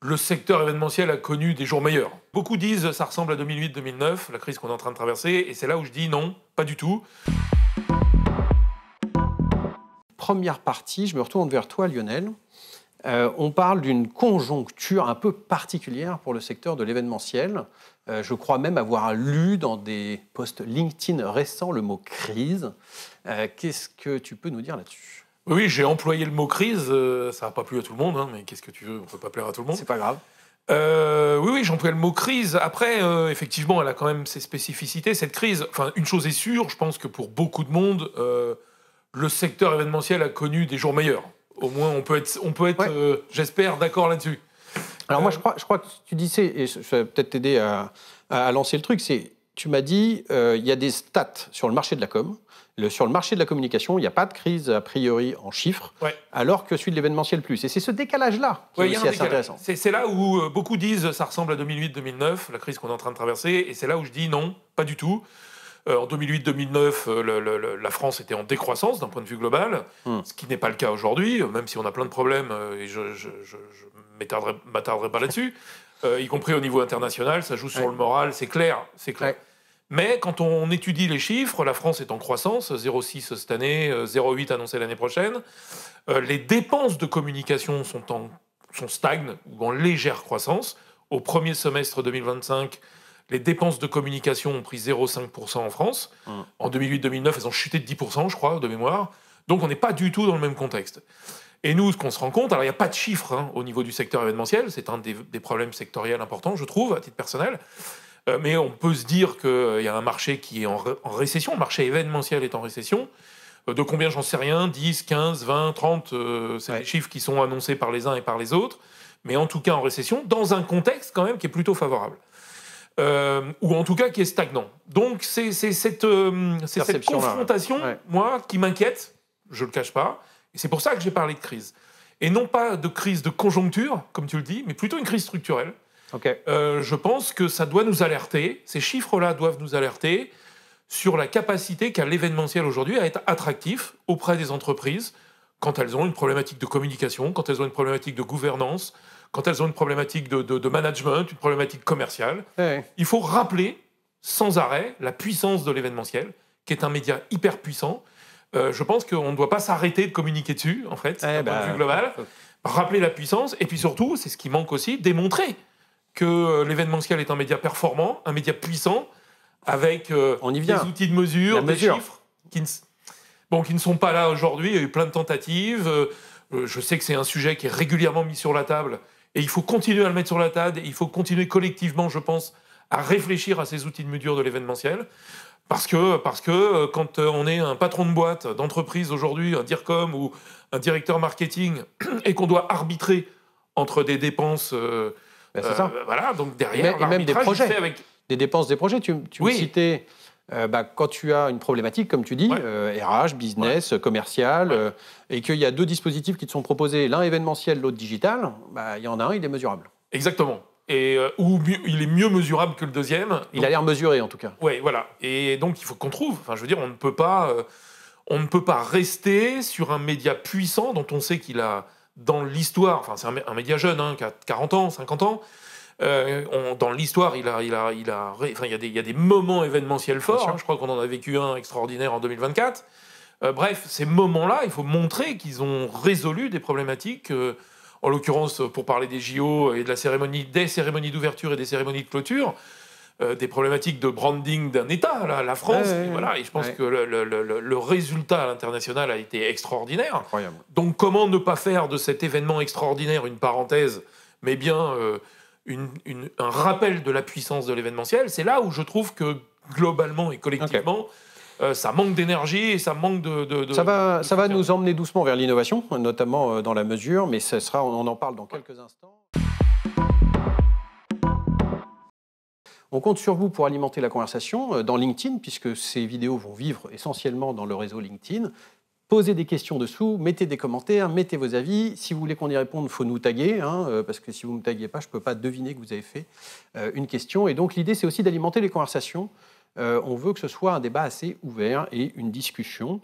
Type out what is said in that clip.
le secteur événementiel a connu des jours meilleurs. Beaucoup disent ça ressemble à 2008-2009, la crise qu'on est en train de traverser, et c'est là où je dis non, pas du tout. Première partie, je me retourne vers toi, Lionel. On parle d'une conjoncture un peu particulière pour le secteur de l'événementiel. Je crois même avoir lu dans des posts LinkedIn récents le mot crise. Qu'est-ce que tu peux nous dire là-dessus ? Oui, j'ai employé le mot crise, ça n'a pas plu à tout le monde, hein, mais qu'est-ce que tu veux, on ne peut pas plaire à tout le monde. C'est pas grave. Oui, j'ai employé le mot crise. Après, effectivement, elle a quand même ses spécificités, cette crise. Enfin, une chose est sûre, je pense que pour beaucoup de monde, le secteur événementiel a connu des jours meilleurs. Au moins, on peut être ouais. J'espère, d'accord là-dessus. Alors moi, je crois que tu disais, et ça va peut-être t'aider à lancer le truc, tu m'as dit, il y a des stats sur le marché de la com. Sur le marché de la communication, il n'y a pas de crise, a priori, en chiffres, ouais. Alors que celui de l'événementiel plus. Et c'est ce décalage-là qui est aussi assez intéressant. C'est là où beaucoup disent ça ressemble à 2008-2009, la crise qu'on est en train de traverser, et c'est là où je dis non, pas du tout. En 2008-2009, la France était en décroissance d'un point de vue global, ce qui n'est pas le cas aujourd'hui, même si on a plein de problèmes, et je m'attarderai pas là-dessus, y compris au niveau international, ça joue sur le moral, c'est clair. Ouais. Mais quand on étudie les chiffres, la France est en croissance, 0,6 cette année, 0,8 annoncé l'année prochaine. Les dépenses de communication stagnent ou en légère croissance. Au premier semestre 2025, les dépenses de communication ont pris 0,5% en France. En 2008-2009, elles ont chuté de 10%, je crois, de mémoire. Donc on n'est pas du tout dans le même contexte. Et nous, ce qu'on se rend compte, alors il n'y a pas de chiffres au niveau du secteur événementiel, c'est un des problèmes sectoriels importants, je trouve, à titre personnel. Mais on peut se dire qu'il y a un marché qui est en récession, le marché événementiel est en récession. De combien, j'en sais rien, 10, 15, 20, 30, c'est des chiffres qui sont annoncés par les uns et par les autres, mais en tout cas en récession, dans un contexte quand même qui est plutôt favorable. Ou en tout cas qui est stagnant. Donc c'est cette confrontation, moi, qui m'inquiète, je ne le cache pas, et c'est pour ça que j'ai parlé de crise. Et non pas de crise de conjoncture, comme tu le dis, mais plutôt une crise structurelle. Okay. Je pense que ça doit nous alerter, ces chiffres-là doivent nous alerter sur la capacité qu'a l'événementiel aujourd'hui à être attractif auprès des entreprises quand elles ont une problématique de communication, quand elles ont une problématique de gouvernance, quand elles ont une problématique de management, une problématique commerciale. Ouais. Il faut rappeler sans arrêt la puissance de l'événementiel, qui est un média hyper puissant. Je pense qu'on ne doit pas s'arrêter de communiquer dessus, en fait, d'un point de vue global. Rappeler la puissance, et puis surtout, c'est ce qui manque aussi, démontrer que l'événementiel est un média performant, un média puissant, avec des outils de mesure, des chiffres qui ne sont pas là aujourd'hui. Il y a eu plein de tentatives. Je sais que c'est un sujet qui est régulièrement mis sur la table, et il faut continuer à le mettre sur la table, et il faut continuer collectivement, je pense, à réfléchir à ces outils de mesure de l'événementiel. Parce que quand on est un patron de boîte, d'entreprise aujourd'hui, un DIRCOM ou un directeur marketing, et qu'on doit arbitrer entre des dépenses... c'est ça. Voilà, donc derrière, et même des projets, des dépenses des projets. Tu me citais, quand tu as une problématique, comme tu dis, RH, business, commercial, et qu'il y a deux dispositifs qui te sont proposés, l'un événementiel, l'autre digital, il y en a un, il est mesurable. Exactement. Et il est mieux mesurable que le deuxième. Il a l'air mesuré, en tout cas. Oui, voilà. Et donc, il faut qu'on trouve. Enfin, je veux dire, on ne peut pas rester sur un média puissant dont on sait qu'il a... Dans l'histoire, enfin c'est un média jeune, qui a 40 ans, 50 ans, dans l'histoire, il y a des moments événementiels forts, je crois qu'on en a vécu un extraordinaire en 2024. Bref, ces moments-là, il faut montrer qu'ils ont résolu des problématiques, en l'occurrence, pour parler des JO et de des cérémonies d'ouverture et des cérémonies de clôture, des problématiques de branding d'un État, la France, et je pense que le résultat à l'international a été extraordinaire. Incroyable. Donc comment ne pas faire de cet événement extraordinaire une parenthèse, mais bien un rappel de la puissance de l'événementiel. C'est là où je trouve que globalement et collectivement, ça manque d'énergie et ça manque de ça va nous emmener doucement vers l'innovation, notamment dans la mesure, mais on en parle dans quelques instants. On compte sur vous pour alimenter la conversation dans LinkedIn, puisque ces vidéos vont vivre essentiellement dans le réseau LinkedIn. Posez des questions dessous, mettez des commentaires, mettez vos avis. Si vous voulez qu'on y réponde, il faut nous taguer, parce que si vous ne me taguez pas, je ne peux pas deviner que vous avez fait une question. Et donc l'idée, c'est aussi d'alimenter les conversations. On veut que ce soit un débat assez ouvert et une discussion.